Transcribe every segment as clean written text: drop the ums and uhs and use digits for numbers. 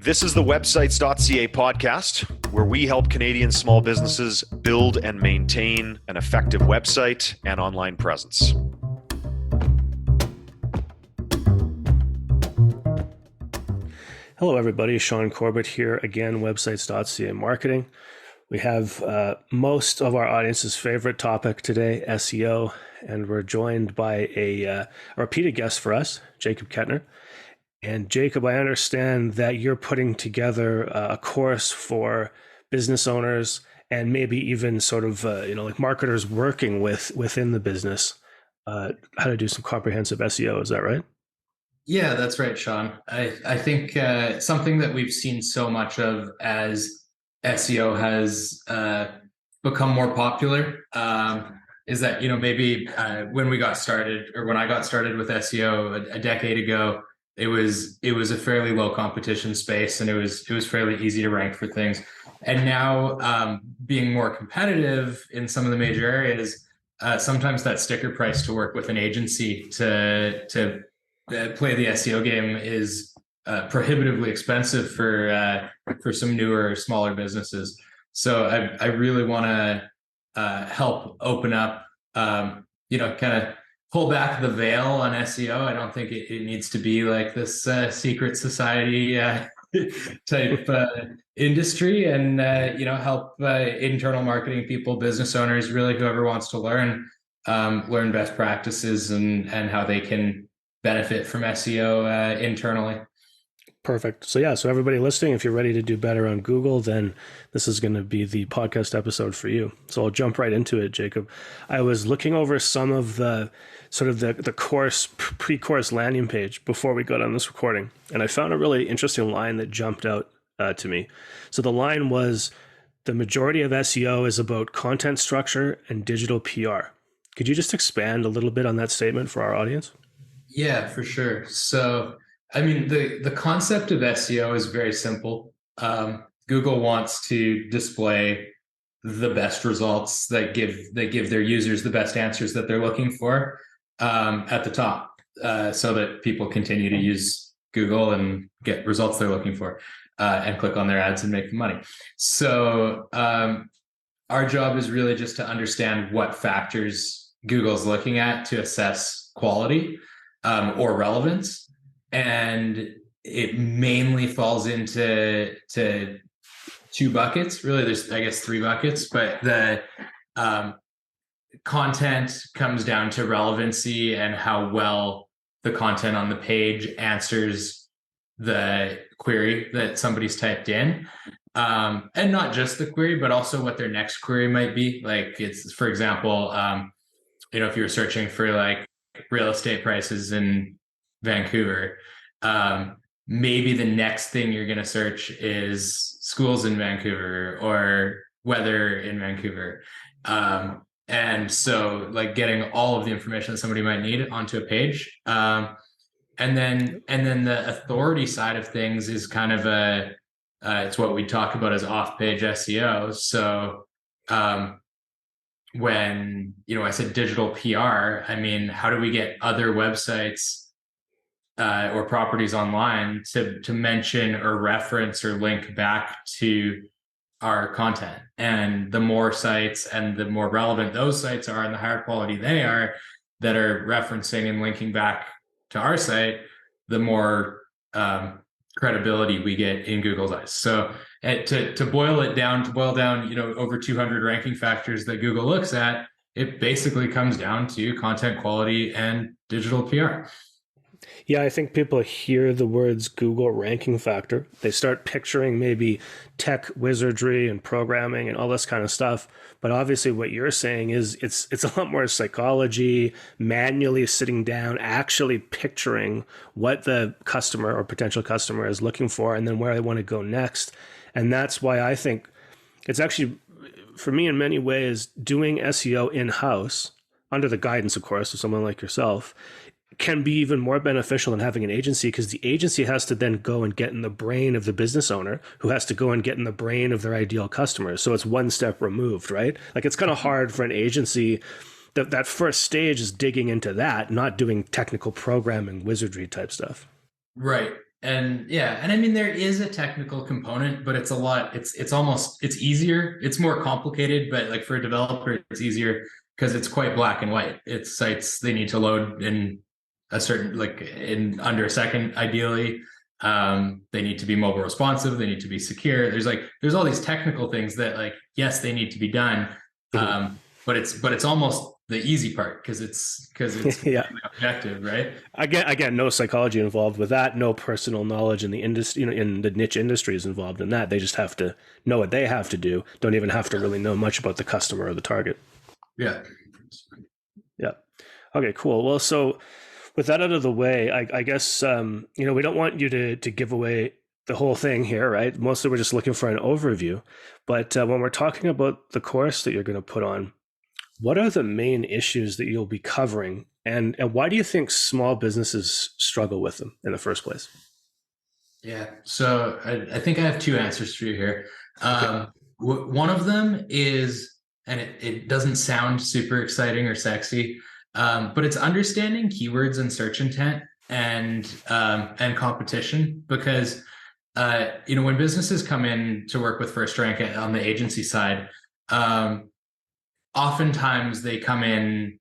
This is the websites.ca podcast, where we help Canadian small businesses build and maintain an effective website and online presence. Hello, everybody. Sean Corbett here again, websites.ca marketing. We have most of our audience's favorite topic today, SEO, and we're joined by a repeated guest for us, Jacob Kettner. And Jacob, I understand that you're putting together a course for business owners and maybe even sort of like marketers working within the business, how to do some comprehensive SEO. Is that right? Yeah, that's right, Sean. I think something that we've seen so much of as SEO has become more popular is that, maybe when we got started, or when I got started with SEO a decade ago, it was a fairly low competition space, and it was fairly easy to rank for things. And now, being more competitive in some of the major areas, sometimes that sticker price to work with an agency to play the SEO game is prohibitively expensive for some newer, smaller businesses. So I really want to help open up, kind of pull back the veil on SEO. I don't think it needs to be like this secret society type industry, and help internal marketing people, business owners, really whoever wants to learn best practices and how they can benefit from SEO internally. Perfect. So everybody listening, if you're ready to do better on Google, then this is going to be the podcast episode for you. So I'll jump right into it, Jacob. I was looking over some of the sort of the course, pre-course landing page before we got on this recording, and I found a really interesting line that jumped out to me. So the line was, the majority of SEO is about content structure and digital PR. Could you just expand a little bit on that statement for our audience? Yeah, for sure. So, I mean, the concept of SEO is very simple. Google wants to display the best results that give their users the best answers that they're looking for at the top, so that people continue to use Google and get results they're looking for, and click on their ads and make the money. So our job is really just to understand what factors Google's looking at to assess quality or relevance. And it mainly falls into two buckets. Really, there's, I guess, three buckets, but the content comes down to relevancy and how well the content on the page answers the query that somebody's typed in. And not just the query, but also what their next query might be. Like, it's, for example, if you were searching for like real estate prices in Vancouver, maybe the next thing you're going to search is schools in Vancouver or weather in Vancouver. And so, like, getting all of the information that somebody might need onto a page. And then the authority side of things is kind of it's what we talk about as off-page SEO. So when, I said digital PR, I mean, how do we get other websites or properties online to mention or reference or link back to our content? And the more sites and the more relevant those sites are, and the higher quality they are that are referencing and linking back to our site, the more credibility we get in Google's eyes. So to boil down, over 200 ranking factors that Google looks at, it basically comes down to content quality and digital PR. Yeah, I think people hear the words Google ranking factor, they start picturing maybe tech wizardry and programming and all this kind of stuff. But obviously what you're saying is it's a lot more psychology, manually sitting down, actually picturing what the customer or potential customer is looking for, and then where they want to go next. And that's why I think it's actually, for me, in many ways, doing SEO in-house, under the guidance, of course, of someone like yourself, can be even more beneficial than having an agency, because the agency has to then go and get in the brain of the business owner, who has to go and get in the brain of their ideal customers. So it's one step removed, right? Like, it's kind of hard for an agency. That first stage is digging into that, not doing technical programming, wizardry type stuff. Right. And I mean, there is a technical component, but it's a lot. It's easier. It's more complicated, but like for a developer, it's easier because it's quite black and white. It's sites they need to load in a certain, like in under a second, ideally. They need to be mobile responsive. They need to be secure. There's all these technical things that, like, yes, they need to be done. But it's almost the easy part because it's Yeah. objective, right? Again, no psychology involved with that. No personal knowledge in the industry, in the niche industries involved in that. They just have to know what they have to do. Don't even have to really know much about the customer or the target. Yeah. Yeah. Okay, cool. Well, so with that out of the way, I guess, we don't want you to give away the whole thing here, right? Mostly we're just looking for an overview. But when we're talking about the course that you're going to put on, what are the main issues that you'll be covering? And why do you think small businesses struggle with them in the first place? Yeah. So I think I have two answers for you here. One of them is, and it doesn't sound super exciting or sexy, but it's understanding keywords and search intent and competition, because when businesses come in to work with First Rank on the agency side, oftentimes they come in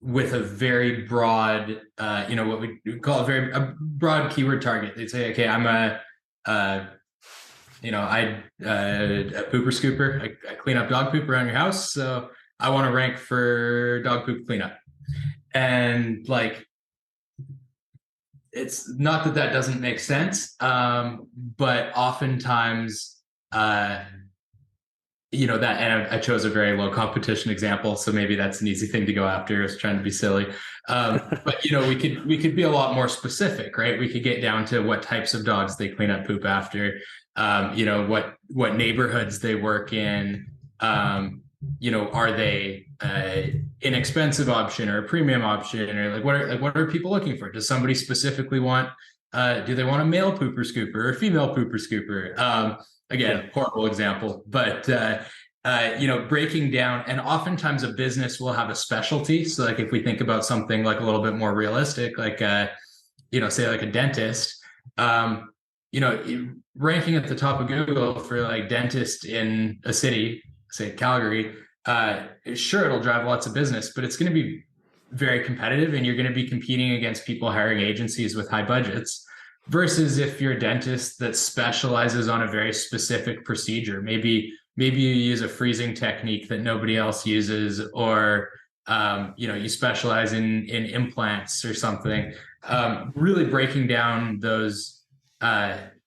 with a very broad, what we call a broad keyword target. They'd say, okay, I'm a pooper scooper. I clean up dog poop around your house, so I want to rank for dog poop cleanup. And like, it's not that doesn't make sense, but oftentimes, and I chose a very low competition example, so maybe that's an easy thing to go after. I was trying to be silly, but we could be a lot more specific, right? We could get down to what types of dogs they clean up poop after, what neighborhoods they work in, are they inexpensive option or a premium option, or what are people looking for? Does somebody specifically want? Do they want a male pooper scooper or a female pooper scooper? Again, horrible example, but breaking down, and oftentimes a business will have a specialty. So like if we think about something like a little bit more realistic, like say like a dentist, ranking at the top of Google for like dentist in a city, say Calgary, sure, it'll drive lots of business, but it's going to be very competitive, and you're going to be competing against people hiring agencies with high budgets. Versus if you're a dentist that specializes on a very specific procedure, maybe you use a freezing technique that nobody else uses, or you specialize in implants or something. Really breaking down those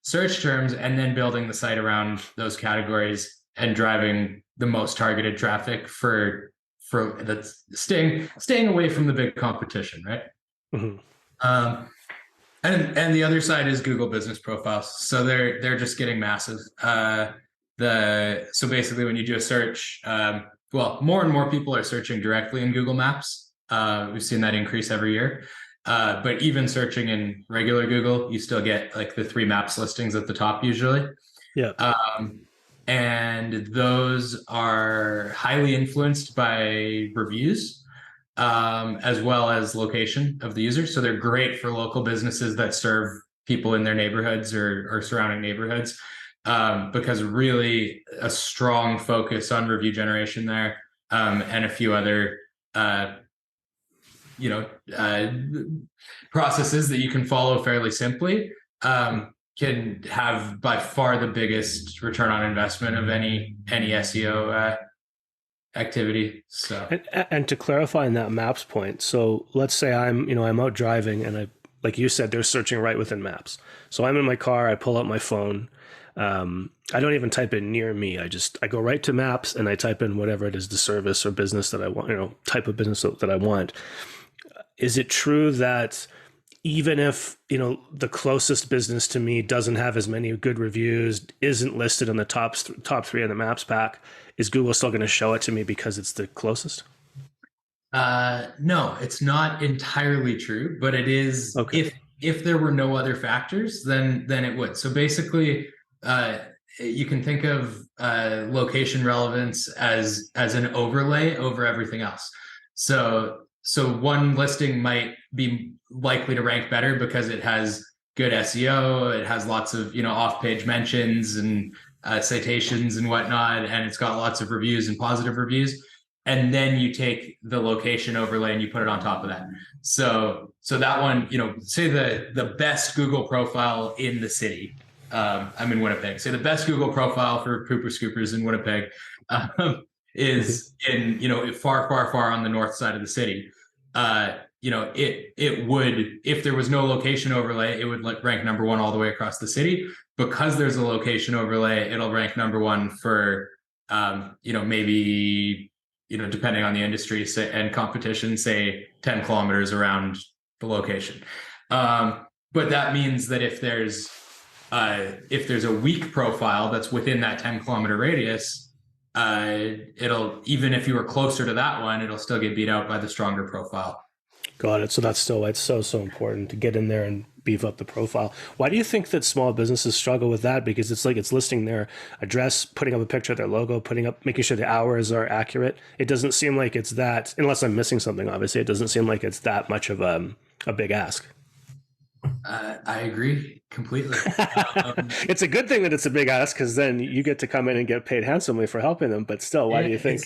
search terms and then building the site around those categories and driving the most targeted traffic for that's staying away from the big competition, right? Mm-hmm. And the other side is Google business profiles. So they're just getting massive. So basically when you do a search, more and more people are searching directly in Google Maps. We've seen that increase every year. But even searching in regular Google, you still get like the 3 maps listings at the top usually. Yeah. And those are highly influenced by reviews, as well as location of the user. So they're great for local businesses that serve people in their neighborhoods or surrounding neighborhoods, because really a strong focus on review generation there, and a few other processes that you can follow fairly simply, can have by far the biggest return on investment of any SEO activity. So and to clarify on that maps point, so let's say I'm out driving, and like you said, they're searching right within maps. So I'm in my car, I pull out my phone, I don't even type in near me. I go right to maps and I type in whatever it is, the service or business that I want, type of business that I want. Is it true that even if the closest business to me doesn't have as many good reviews, isn't listed in the top 3 in the maps pack, is Google still going to show it to me because it's the closest? No, it's not entirely true, but it is. Okay. If there were no other factors, then it would. So basically, you can think of location relevance as an overlay over everything else. So one listing might be likely to rank better because it has good SEO. It has lots of, off-page mentions and citations and whatnot, and it's got lots of reviews and positive reviews. And then you take the location overlay and you put it on top of that. So that one, say the best Google profile in the city. I'm in Winnipeg. Say the best Google profile for pooper scoopers in Winnipeg is in, far, far, far on the north side of the city. It would, if there was no location overlay, it would rank number one all the way across the city. Because there's a location overlay, it'll rank number one for, maybe, depending on the industry and competition, say 10 kilometers around the location. But that means that if there's a weak profile that's within that 10-kilometer radius, it'll, even if you were closer to that one, it'll still get beat out by the stronger profile. Got it. So that's still why it's so important to get in there and beef up the profile. Why do you think that small businesses struggle with that? Because it's like it's listing their address, putting up a picture of their logo, making sure the hours are accurate. It doesn't seem like it's that, unless I'm missing something, obviously, it doesn't seem like it's that much of a big ask. I agree completely. It's a good thing that it's a big ask, because then you get to come in and get paid handsomely for helping them. But still, why do you think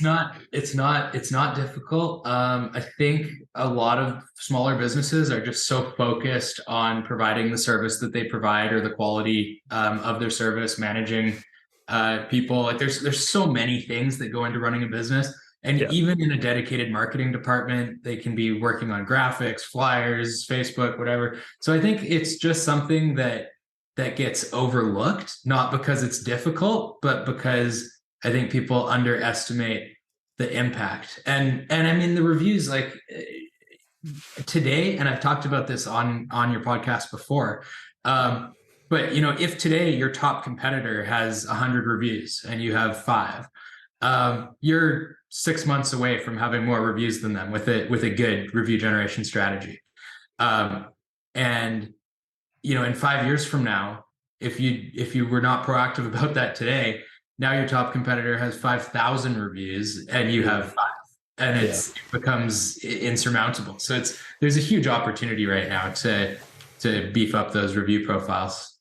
it's not difficult? I think a lot of smaller businesses are just so focused on providing the service that they provide or the quality of their service, managing people. Like there's so many things that go into running a business. And even in a dedicated marketing department, they can be working on graphics, flyers, Facebook, whatever. So I think it's just something that gets overlooked, not because it's difficult, but because I think people underestimate the impact. And I mean, the reviews, like today, and I've talked about this on your podcast before, but if today your top competitor has 100 reviews and you have 5, you're 6 months away from having more reviews than them with a good review generation strategy. And in 5 years from now, if you were not proactive about that today, now your top competitor has 5,000 reviews and you have 5, and it becomes insurmountable. So there's a huge opportunity right now to beef up those review profiles.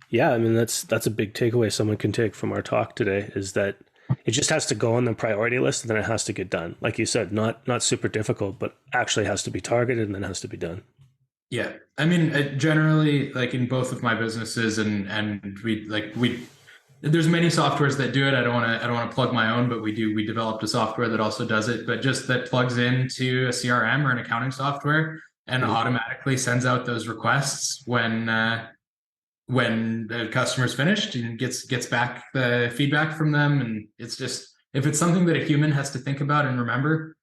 Yeah, I mean, that's a big takeaway someone can take from our talk today, is that it just has to go on the priority list, and then it has to get done. Like you said, not super difficult, but actually has to be targeted and then has to be done. Yeah. I mean, generally, like in both of my businesses, and there's many softwares that do it. I don't want to plug my own, but we developed a software that also does it, but just that plugs into a CRM or an accounting software and automatically sends out those requests when the customer's finished and gets back the feedback from them. And it's just, if it's something that a human has to think about and remember,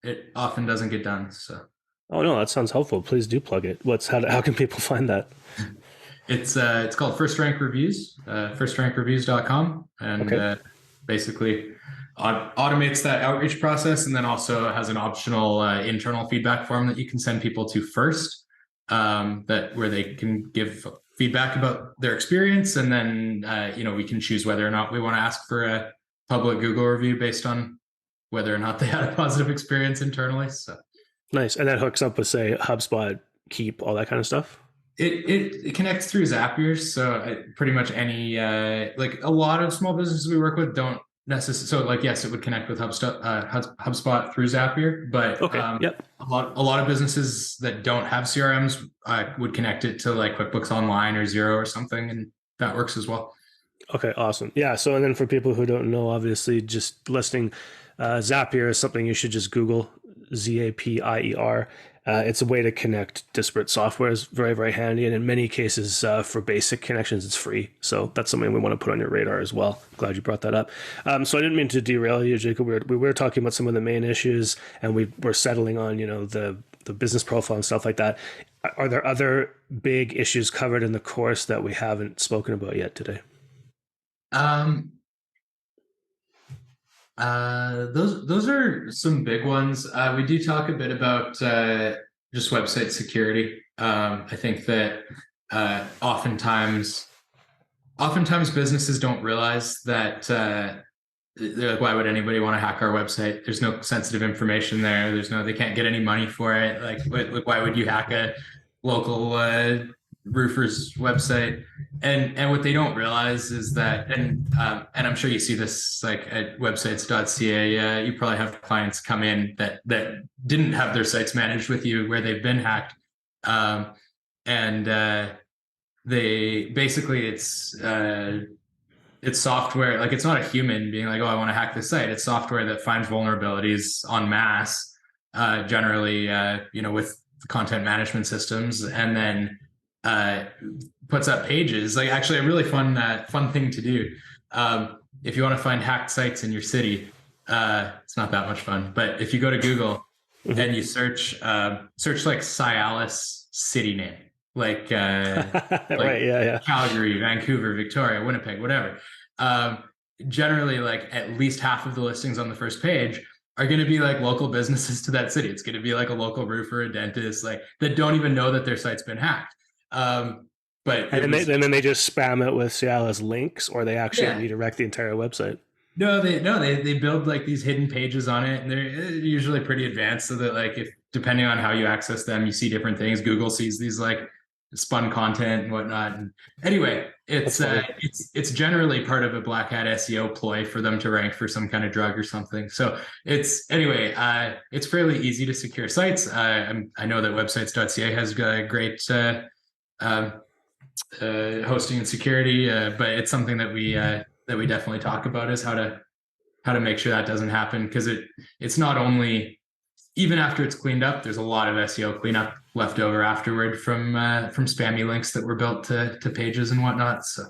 it often doesn't get done. So. Oh no, that sounds helpful. Please do plug it. How can people find that? It's called First Rank Reviews, firstrankreviews.com, and basically automates that outreach process, and then also has an optional internal feedback form that you can send people to first, where they can give feedback about their experience, and then we can choose whether or not we want to ask for a public Google review based on whether or not they had a positive experience internally. So nice. And that hooks up with, say, HubSpot, Keep, all that kind of stuff. It connects through Zapier, so pretty much any like a lot of small businesses we work with don't necessarily. So like, yes, it would connect with HubSpot through Zapier, but a lot of businesses that don't have CRMs would connect it to like QuickBooks Online or Xero or something, and that works as well. Okay, awesome. Yeah. So, and then for people who don't know, obviously, just listing Zapier is something you should just Google, Zapier. It's a way to connect disparate software. Is very, very handy. And in many cases, for basic connections, it's free. So that's something we want to put on your radar as well. Glad you brought that up. So I didn't mean to derail you, Jacob. We were talking about some of the main issues, and we were settling on, the business profile and stuff like that. Are there other big issues covered in the course that we haven't spoken about yet today? Those are some big ones. We do talk a bit about just website security. I think that oftentimes businesses don't realize that they're like, why would anybody want to hack our website? There's no sensitive information there. They can't get any money for it. Like why would you hack a local roofer's website? And what they don't realize is that, and I'm sure you see this like at websites.ca. You probably have clients come in that didn't have their sites managed with you, where they've been hacked, and they basically it's software. Like, it's not a human being like, oh, I want to hack this site. It's software that finds vulnerabilities en masse, generally, with content management systems, and then puts up pages. Like, actually, a really fun thing to do. If you want to find hacked sites in your city, it's not that much fun. But if you go to Google and you search like Cialis city name, like right, yeah. Calgary, Vancouver, Victoria, Winnipeg, whatever. Generally, like, at least half of the listings on the first page are going to be like local businesses to that city. It's going to be like a local roofer, a dentist, like, that don't even know that their site's been hacked. But and then they just spam it with Cialis links, or they actually redirect the entire website. No, they build like these hidden pages on it, and they're usually pretty advanced, so that, like, if depending on how you access them, you see different things. Google sees these like spun content and whatnot. And anyway, it's generally part of a black hat SEO ploy for them to rank for some kind of drug or something. So it's fairly easy to secure sites. I know that websites.ca has great hosting and security, but it's something that we definitely talk about, is how to make sure that doesn't happen, because it's not only, even after it's cleaned up, there's a lot of SEO cleanup left over afterward from spammy links that were built to pages and whatnot. So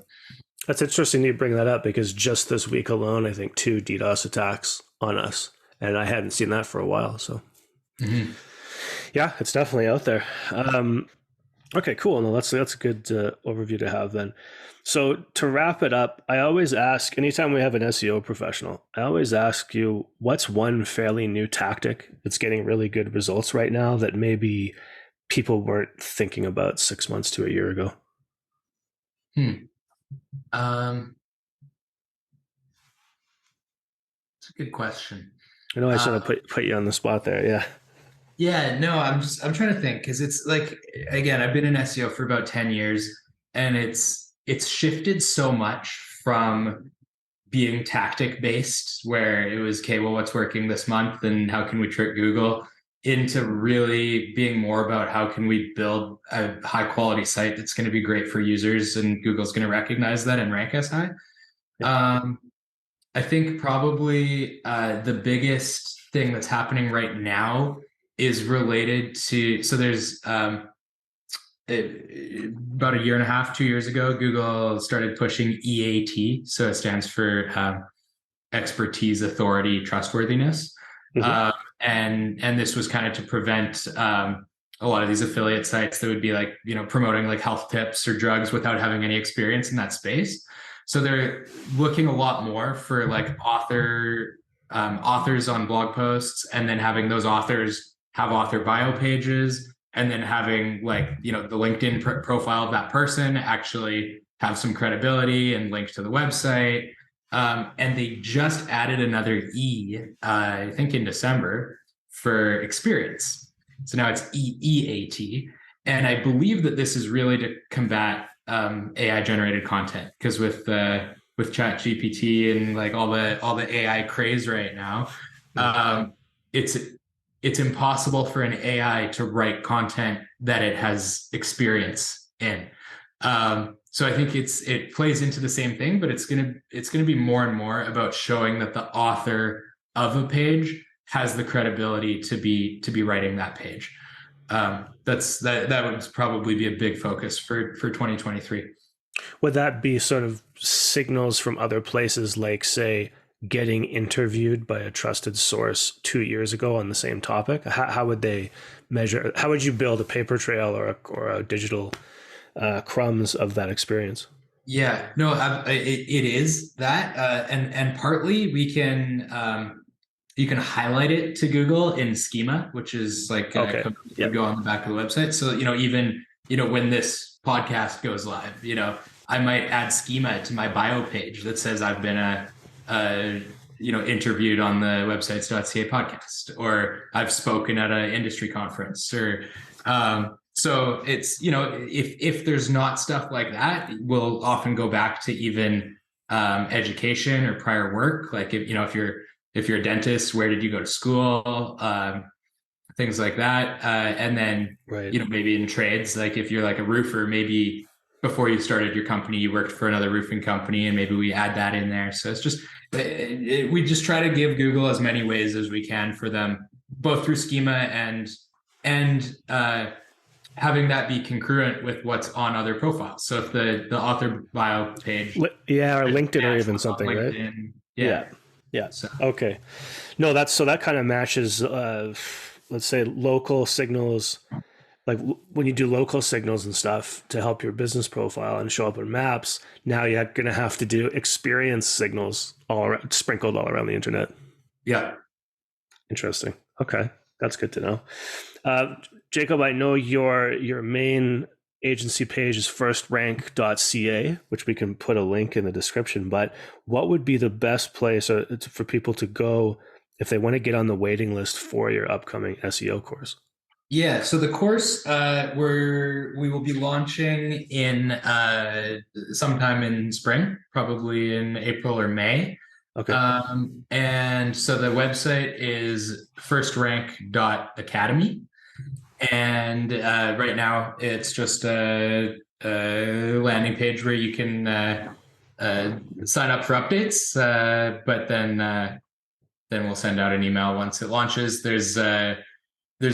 that's interesting you bring that up, because just this week alone, I think 2 DDoS attacks on us, and I hadn't seen that for a while. So yeah, it's definitely out there. Okay, cool. No, that's a good overview to have then. So to wrap it up, I always ask, anytime we have an SEO professional, I always ask you, what's one fairly new tactic that's getting really good results right now that maybe people weren't thinking about 6 months to a year ago? It's a good question. I know I sort of put you on the spot there. Yeah. Yeah, no, I'm trying to think, because it's like, again, I've been in SEO for about 10 years, and it's shifted so much from being tactic based, where it was, okay, well, what's working this month and how can we trick Google, into really being more about how can we build a high quality site that's going to be great for users, and Google's going to recognize that and rank us high. I think probably the biggest thing that's happening right now is related to, so there's about a year and a half, 2 years ago, Google started pushing EAT. So it stands for expertise, authority, trustworthiness. And this was kind of to prevent a lot of these affiliate sites that would be like, promoting like health tips or drugs without having any experience in that space. So they're looking a lot more for like authors on blog posts, and then having those authors have author bio pages, and then having like, the LinkedIn profile of that person actually have some credibility and link to the website. And they just added another E, I think in December, for experience. So now it's EEAT. And I believe that this is really to combat AI generated content, because with ChatGPT and like all the AI craze right now, it's impossible for an AI to write content that it has experience in. So I think it plays into the same thing, but it's gonna be more and more about showing that the author of a page has the credibility to be writing that page. That would probably be a big focus for 2023. Would that be sort of signals from other places, like say getting interviewed by a trusted source 2 years ago on the same topic? How would they measure? How would you build a paper trail or a digital crumbs of that experience? Yeah, no, it is that, and partly we can you can highlight it to Google in schema, which is like go on the back of the website. So even when this podcast goes live, I might add schema to my bio page that says I've been a interviewed on the websites.ca podcast, or I've spoken at an industry conference, or so it's, if there's not stuff like that, we'll often go back to even education or prior work. Like if you're a dentist, where did you go to school? Things like that. And then, Right. Maybe in trades, like if you're like a roofer, maybe before you started your company, you worked for another roofing company, and maybe we add that in there. So it's just, we just try to give Google as many ways as we can for them, both through schema and having that be congruent with what's on other profiles. So if the author bio page, or LinkedIn, or even something, LinkedIn, right? Yeah. So. Okay. No, that kind of matches, let's say, local signals. Like when you do local signals and stuff to help your business profile and show up in maps, now you're going to have to do experience signals sprinkled all around the internet. Yeah. Interesting. Okay. That's good to know. Jacob, I know your main agency page is firstrank.ca, which we can put a link in the description, but what would be the best place for people to go if they want to get on the waiting list for your upcoming SEO course? Yeah, so the course we will be launching in sometime in spring, probably in April or May. Okay. And so the website is firstrank.academy. And right now it's just a landing page where you can sign up for updates, but then we'll send out an email once it launches. There's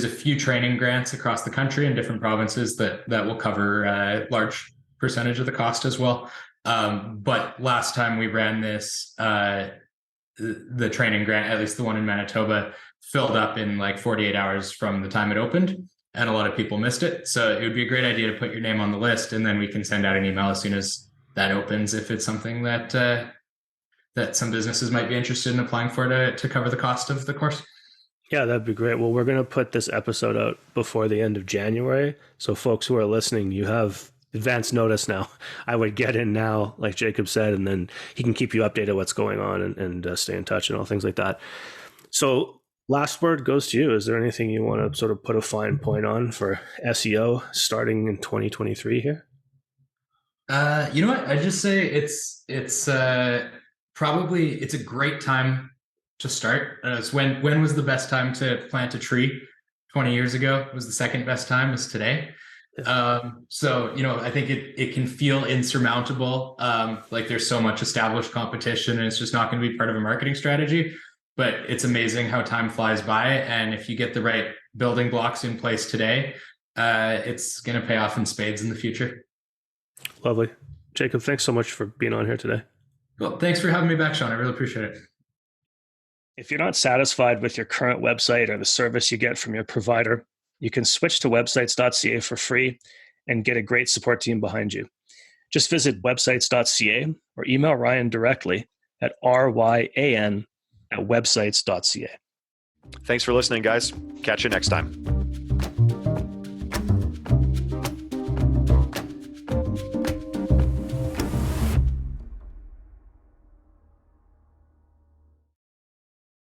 a few training grants across the country in different provinces that will cover a large percentage of the cost as well. But last time we ran this, the training grant, at least the one in Manitoba, filled up in like 48 hours from the time it opened, and a lot of people missed it. So it would be a great idea to put your name on the list, and then we can send out an email as soon as that opens if it's something that some businesses might be interested in applying for to cover the cost of the course. Yeah, that'd be great. Well, we're going to put this episode out before the end of January. So folks who are listening, you have advance notice now. I would get in now, like Jacob said, and then he can keep you updated what's going on and stay in touch and all things like that. So last word goes to you. Is there anything you want to sort of put a fine point on for SEO starting in 2023 here? You know what? I just say it's probably it's a great time to start. When was the best time to plant a tree? 20 years ago was the second best time, is today. So I think it can feel insurmountable, like there's so much established competition and it's just not going to be part of a marketing strategy. But it's amazing how time flies by, and if you get the right building blocks in place today, it's going to pay off in spades in the future. Lovely. Jacob, thanks so much for being on here today. Well, thanks for having me back, Sean. I really appreciate it. If you're not satisfied with your current website or the service you get from your provider, you can switch to websites.ca for free and get a great support team behind you. Just visit websites.ca or email Ryan directly at ryan@websites.ca. Thanks for listening, guys. Catch you next time.